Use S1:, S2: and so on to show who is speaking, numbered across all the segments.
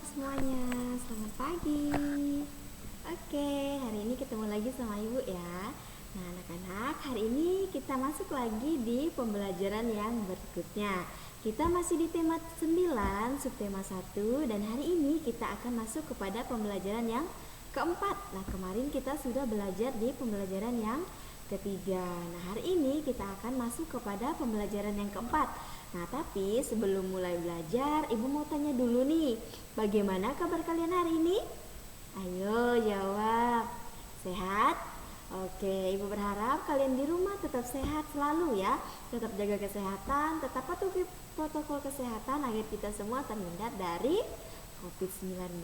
S1: semuanya, selamat pagi. Oke, hari ini ketemu lagi sama Ibu ya. Nah, anak-anak, hari ini kita masuk lagi di pembelajaran yang berikutnya. Kita masih di tema 9, subtema 1, dan hari ini kita akan masuk kepada pembelajaran yang keempat. Nah, kemarin kita sudah belajar di pembelajaran yang ketiga. Nah, hari ini kita akan masuk kepada pembelajaran yang keempat. Nah, tapi sebelum mulai belajar, Ibu mau tanya dulu nih, bagaimana kabar kalian hari ini? Ayo jawab. Sehat? Oke, Ibu berharap kalian di rumah tetap sehat selalu ya. Tetap jaga kesehatan, tetap patuhi protokol kesehatan agar kita semua terhindar dari COVID-19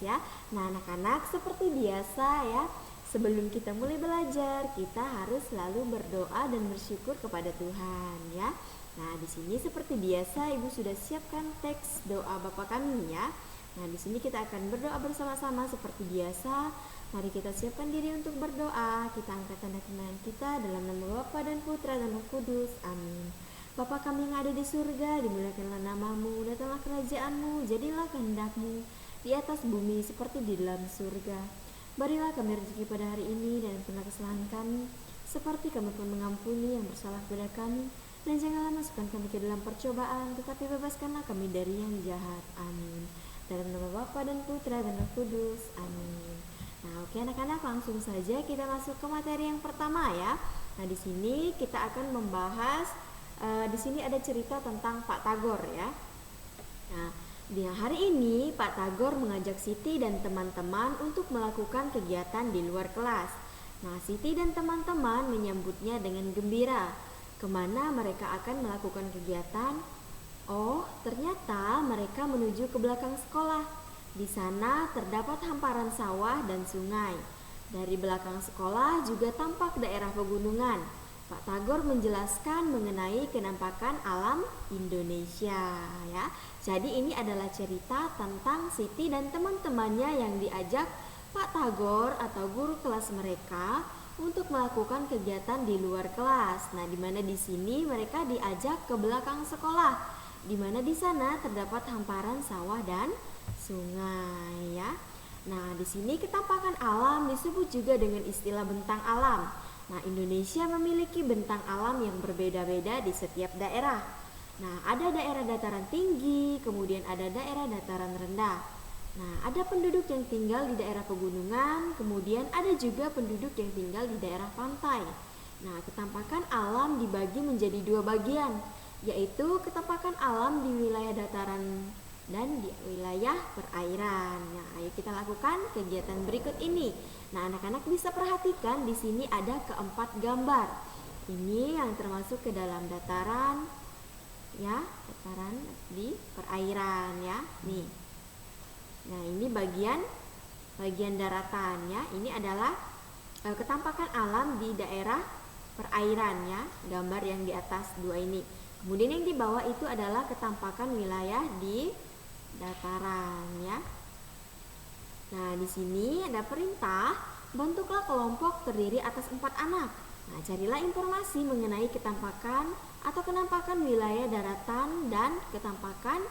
S1: ya. Nah, anak-anak, seperti biasa ya, sebelum kita mulai belajar, kita harus selalu berdoa dan bersyukur kepada Tuhan ya. Nah, di sini seperti biasa Ibu sudah siapkan teks doa Bapa kami ya. Nah, di sini kita akan berdoa bersama-sama seperti biasa. Mari kita siapkan diri untuk berdoa. Kita angkat tanda kebenaran kita dalam nama Bapa dan Putra dan Roh Kudus. Amin. Bapa kami yang ada di surga, dimuliakanlah namamu, datanglah kerajaanmu, jadilah kehendakmu di atas bumi seperti di dalam surga. Berilah kami rezeki pada hari ini dan ampunilah kesalahan kami, seperti kami pun mengampuni yang bersalah kepada kami. Dan janganlah masukkan kami ke dalam percobaan, tetapi bebaskanlah kami dari yang jahat. Amin. Dalam nama Bapa dan Putra dan Roh Kudus. Amin. Nah, oke anak-anak, langsung saja kita masuk ke materi yang pertama ya. Nah, di sini kita akan membahas di sini ada cerita tentang Pak Tagor ya. Nah, di hari ini Pak Tagor mengajak Siti dan teman-teman untuk melakukan kegiatan di luar kelas. Nah, Siti dan teman-teman menyambutnya dengan gembira. Kemana mereka akan melakukan kegiatan? Oh, ternyata mereka menuju ke belakang sekolah. Di sana terdapat hamparan sawah dan sungai. Dari belakang sekolah juga tampak daerah pegunungan. Pak Tagor menjelaskan mengenai kenampakan alam Indonesia ya. Jadi ini adalah cerita tentang Siti dan teman-temannya yang diajak Pak Tagor atau guru kelas mereka untuk melakukan kegiatan di luar kelas. Nah, di mana di sini mereka diajak ke belakang sekolah, di mana di sana terdapat hamparan sawah dan sungai ya. Nah, di sini ketampakan alam disebut juga dengan istilah bentang alam. Nah, Indonesia memiliki bentang alam yang berbeda-beda di setiap daerah. Nah, ada daerah dataran tinggi, kemudian ada daerah dataran rendah. Nah, ada penduduk yang tinggal di daerah pegunungan, kemudian ada juga penduduk yang tinggal di daerah pantai. Nah, ketampakan alam dibagi menjadi dua bagian, yaitu ketampakan alam di wilayah dataran dan di wilayah perairan. Nah, ayo kita lakukan kegiatan berikut ini. Nah, anak-anak bisa perhatikan di sini ada keempat gambar. Ini yang termasuk ke dalam dataran ya, dataran di perairan ya. Nih. Nah, ini bagian daratan ya. Ini adalah ketampakan alam di daerah perairan ya, gambar yang di atas dua ini. Kemudian yang di bawah itu adalah ketampakan wilayah di dataran ya. Nah, di sini ada perintah, bentuklah kelompok terdiri atas 4 anak. Nah, carilah informasi mengenai ketampakan atau kenampakan wilayah daratan dan ketampakan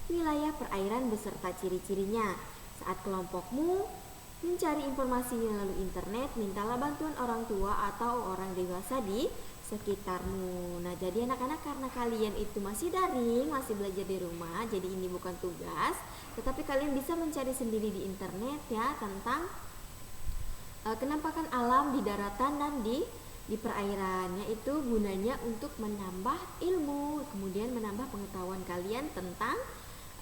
S1: wilayah perairan beserta ciri-cirinya. Saat kelompokmu mencari informasi melalui internet, mintalah bantuan orang tua atau orang dewasa di sekitarmu. Nah, jadi anak-anak, karena kalian itu masih daring, masih belajar di rumah, jadi ini bukan tugas, tetapi kalian bisa mencari sendiri di internet ya tentang kenampakan alam di daratan dan di perairan, yaitu gunanya untuk menambah ilmu, kemudian menambah pengetahuan kalian tentang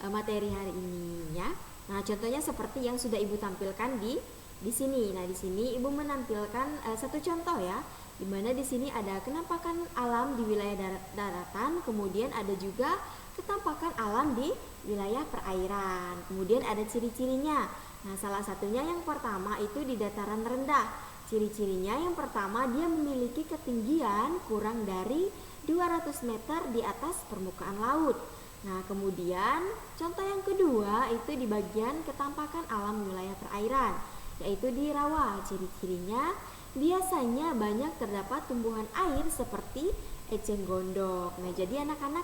S1: materi hari ini ya. Nah, contohnya seperti yang sudah Ibu tampilkan di sini. Nah, di sini Ibu menampilkan satu contoh ya, di mana di sini ada kenampakan alam di wilayah daratan, kemudian ada juga ketampakan alam di wilayah perairan. Kemudian ada ciri-cirinya. Nah, salah satunya yang pertama itu di dataran rendah. Ciri-cirinya yang pertama, dia memiliki ketinggian kurang dari 200 meter di atas permukaan laut. Nah, kemudian contoh yang kedua itu di bagian ketampakan alam wilayah perairan, yaitu di rawa. Ciri-cirinya biasanya banyak terdapat tumbuhan air seperti eceng gondok. Nah, jadi anak-anak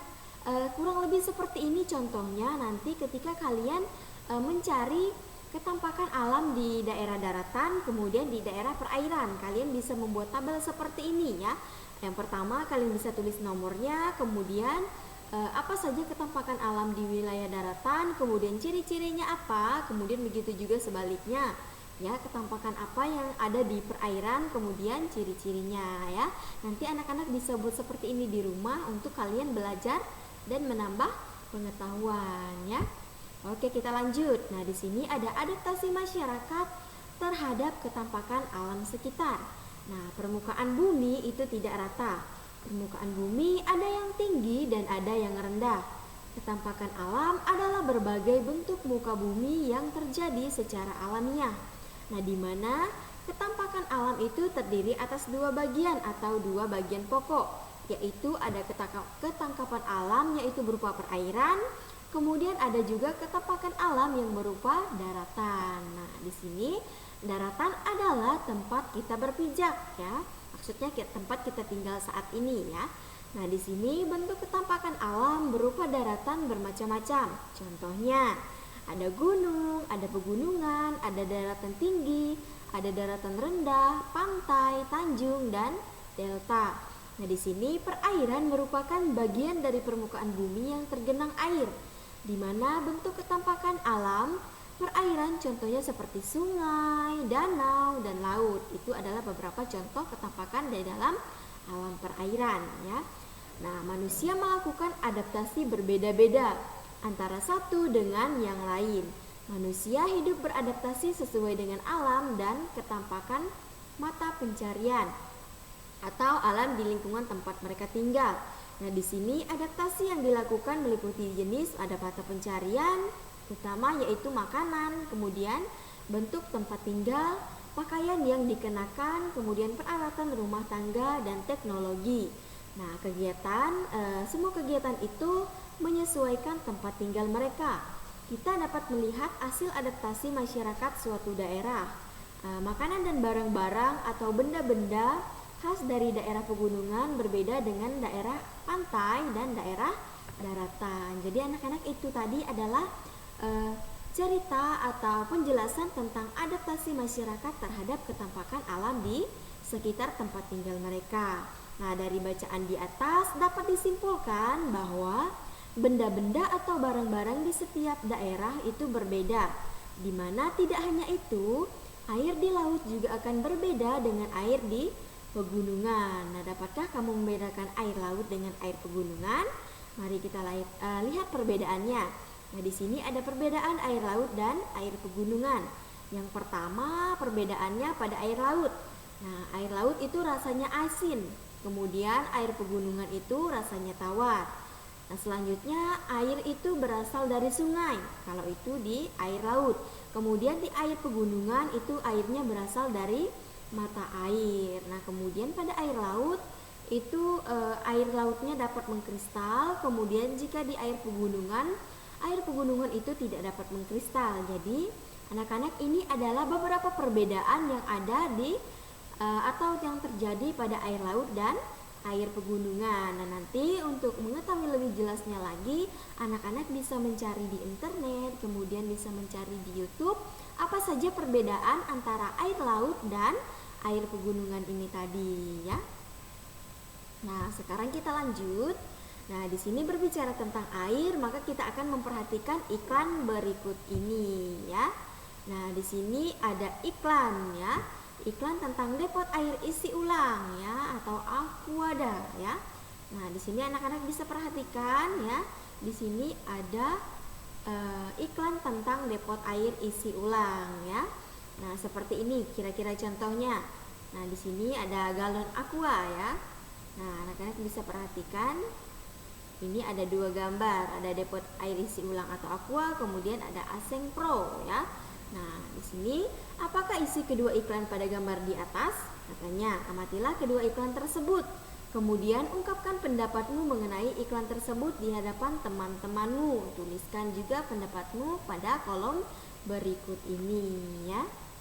S1: Kurang lebih seperti ini contohnya nanti ketika kalian mencari ketampakan alam di daerah daratan, kemudian di daerah perairan. Kalian bisa membuat tabel seperti ini ya. Yang pertama kalian bisa tulis nomornya, kemudian apa saja ketampakan alam di wilayah daratan, kemudian ciri-cirinya apa, kemudian begitu juga sebaliknya. Ya, ketampakan apa yang ada di perairan, kemudian ciri-cirinya ya. Nanti anak-anak bisa buat seperti ini di rumah untuk kalian belajar dan menambah pengetahuan ya. Oke, kita lanjut. Nah, di sini ada adaptasi masyarakat terhadap ketampakan alam sekitar. Nah, permukaan bumi itu tidak rata. Permukaan bumi ada yang tinggi dan ada yang rendah. Ketampakan alam adalah berbagai bentuk muka bumi yang terjadi secara alamiah. Nah, di mana ketampakan alam itu terdiri atas dua bagian atau dua bagian pokok, yaitu ada ketangkapan alam yaitu berupa perairan, kemudian ada juga ketampakan alam yang berupa daratan. Nah, di sini daratan adalah tempat kita berpijak ya. Maksudnya tempat kita tinggal saat ini ya. Nah, di sini bentuk ketampakan alam berupa daratan bermacam-macam. Contohnya, ada gunung, ada pegunungan, ada daratan tinggi, ada daratan rendah, pantai, tanjung, dan delta. Nah, di sini perairan merupakan bagian dari permukaan bumi yang tergenang air, di mana bentuk ketampakan alam perairan contohnya seperti sungai, danau, dan laut. Itu adalah beberapa contoh ketampakan di dalam alam perairan ya. Nah, manusia melakukan adaptasi berbeda-beda antara satu dengan yang lain. Manusia hidup beradaptasi sesuai dengan alam dan ketampakan mata pencarian atau alam di lingkungan tempat mereka tinggal. Nah, di sini adaptasi yang dilakukan meliputi jenis ada mata pencarian, utama yaitu makanan, kemudian bentuk tempat tinggal, pakaian yang dikenakan, kemudian peralatan rumah tangga dan teknologi. Nah, semua kegiatan itu menyesuaikan tempat tinggal mereka. Kita dapat melihat hasil adaptasi masyarakat suatu daerah. Makanan dan barang-barang atau benda-benda khas dari daerah pegunungan berbeda dengan daerah pantai dan daerah daratan. Jadi anak-anak itu tadi adalah cerita atau penjelasan tentang adaptasi masyarakat terhadap ketampakan alam di sekitar tempat tinggal mereka. Nah, dari bacaan di atas dapat disimpulkan bahwa benda-benda atau barang-barang di setiap daerah itu berbeda, di mana tidak hanya itu, air di laut juga akan berbeda dengan air di pegunungan. Nah, dapatkah kamu membedakan air laut dengan air pegunungan? Mari kita lihat perbedaannya. Nah, di sini ada perbedaan air laut dan air pegunungan. Yang pertama, perbedaannya pada air laut. Nah, air laut itu rasanya asin. Kemudian air pegunungan itu rasanya tawar. Nah, selanjutnya air itu berasal dari sungai, kalau itu di air laut. Kemudian di air pegunungan itu airnya berasal dari mata air. Nah, kemudian pada air laut itu air lautnya dapat mengkristal. Kemudian jika di air pegunungan itu tidak dapat mengkristal. Jadi anak-anak, ini adalah beberapa perbedaan yang ada di atau yang terjadi pada air laut dan air pegunungan. Nah, nanti untuk mengetahui lebih jelasnya lagi, anak-anak bisa mencari di internet, kemudian bisa mencari di YouTube apa saja perbedaan antara air laut dan air pegunungan ini tadi ya. Nah, sekarang kita lanjut. Nah, di sini berbicara tentang air, maka kita akan memperhatikan iklan berikut ini ya. Nah, di sini ada iklan ya. Iklan tentang depot air isi ulang ya, atau Aquada ya. Nah, di sini anak-anak bisa perhatikan ya. Di sini ada iklan tentang depot air isi ulang ya. Nah, seperti ini kira-kira contohnya. Nah, di sini ada galon aqua ya. Nah, anak-anak bisa perhatikan. Ini ada dua gambar, ada depot air isi ulang atau aqua, kemudian ada Aseng Pro ya. Nah, di sini apakah isi kedua iklan pada gambar di atas? Katanya, amatilah kedua iklan tersebut. Kemudian ungkapkan pendapatmu mengenai iklan tersebut di hadapan teman-temanmu. Tuliskan juga pendapatmu pada kolom berikut ini ya.